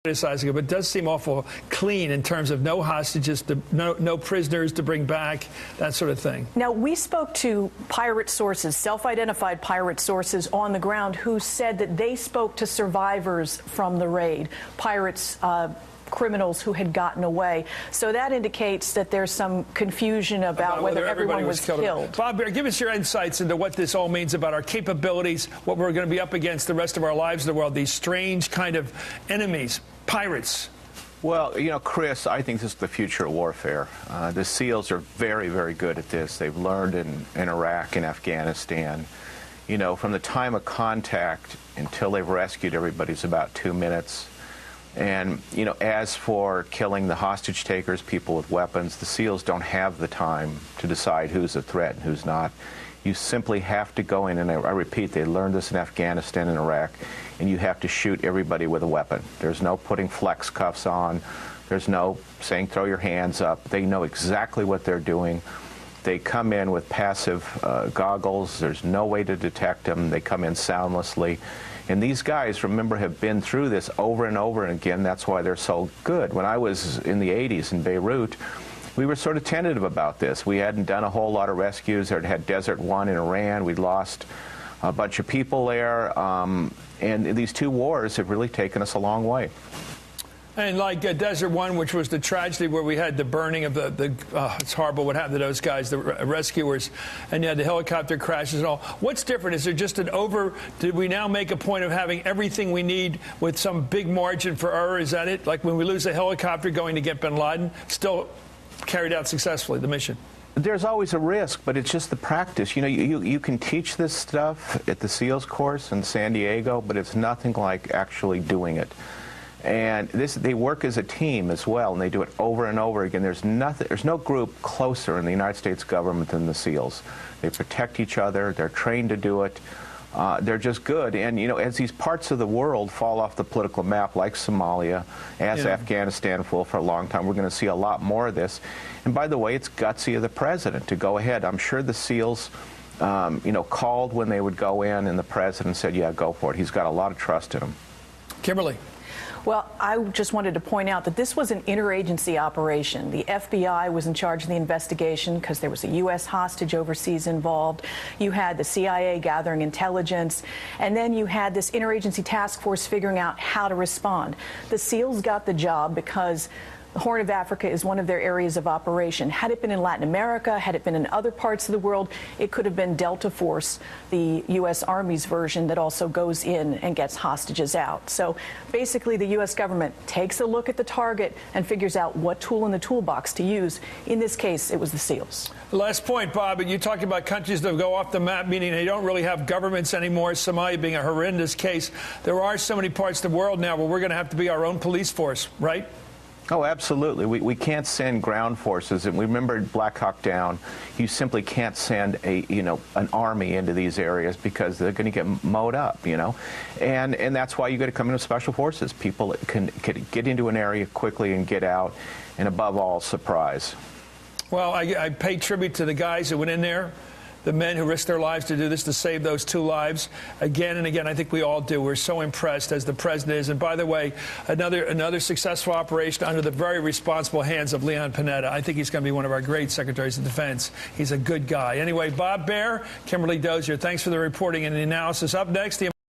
criticizing it, but it does seem awful clean in terms of no hostages, no prisoners to bring back, that sort of thing. Now, we spoke to pirate sources, self-identified pirate sources on the ground, who said that they spoke to survivors from the raid, pirates, criminals who had gotten away. So that indicates that there's some confusion about whether everyone was killed. Bob Baer, give us your insights into what this all means about our capabilities, what we're going to be up against the rest of our lives in the world, these strange kind of enemies, pirates. Well, you know, Chris, I think this is the future of warfare. The SEALs are very, very good at this. They've learned in Iraq and Afghanistan. You know, from the time of contact until they've rescued everybody is about 2 minutes. And, you know, as for killing the hostage takers, people with weapons, the SEALs don't have the time to decide who's a threat and who's not. You simply have to go in, and I repeat, they learned this in Afghanistan and Iraq, and you have to shoot everybody with a weapon. There's no putting flex cuffs on. There's no saying throw your hands up. They know exactly what they're doing. They come in with passive goggles. There's no way to detect them. They come in soundlessly. And these guys, remember, have been through this over and over again. That's why they're so good. When I was in the 80s in Beirut, we were sort of tentative about this. We hadn't done a whole lot of rescues. There had Desert One in Iran. We'd lost a bunch of people there. And these two wars have really taken us a long way. And like Desert One, which was the tragedy where we had the burning of it's horrible what happened to those guys, the rescuers, and you had the helicopter crashes and all. What's different? Is there just did we now make a point of having everything we need with some big margin for error? Is that it? Like when we lose a helicopter going to get bin Laden, still carried out successfully, the mission? There's always a risk, but it's just the practice. You know, you can teach this stuff at the SEALs course in San Diego, but it's nothing like actually doing it. And they work as a team as well, and they do it over and over again. There's no group closer in the United States government than the SEALs. They protect each other. They're trained to do it. They're just good. And, you know, as these parts of the world fall off the political map, like Somalia, as Afghanistan will for a long time, we're going to see a lot more of this. And by the way, it's gutsy of the president to go ahead. I'm sure the SEALs, you know, called when they would go in, and the president said, yeah, go for it. He's got a lot of trust in him. Kimberly. Well, I just wanted to point out that this was an interagency operation. The FBI was in charge of the investigation because there was a U.S. hostage overseas involved. You had the CIA gathering intelligence, and then you had this interagency task force figuring out how to respond. The SEALs got the job because the Horn of Africa is one of their areas of operation. Had it been in Latin America, had it been in other parts of the world, it could have been Delta Force, the U.S. Army's version that also goes in and gets hostages out. So basically the U.S. government takes a look at the target and figures out what tool in the toolbox to use. In this case, it was the SEALs. Last point, Bob, you talked about countries that go off the map, meaning they don't really have governments anymore, Somalia being a horrendous case. There are so many parts of the world now where we're going to have to be our own police force, right? Oh, absolutely. We can't send ground forces, and we remember Black Hawk Down. You simply can't send an army into these areas because they're going to get mowed up, you know, and that's why you got to come into special forces. People can get into an area quickly and get out, and above all, surprise. Well, I pay tribute to the guys who went in there, the men who risked their lives to do this, to save those two lives. Again and again, I think we all do. We're so impressed, as the president is. And by the way, another successful operation under the very responsible hands of Leon Panetta. I think he's going to be one of our great secretaries of defense. He's a good guy. Anyway, Bob Baer, Kimberly Dozier, thanks for the reporting and the analysis. Up next,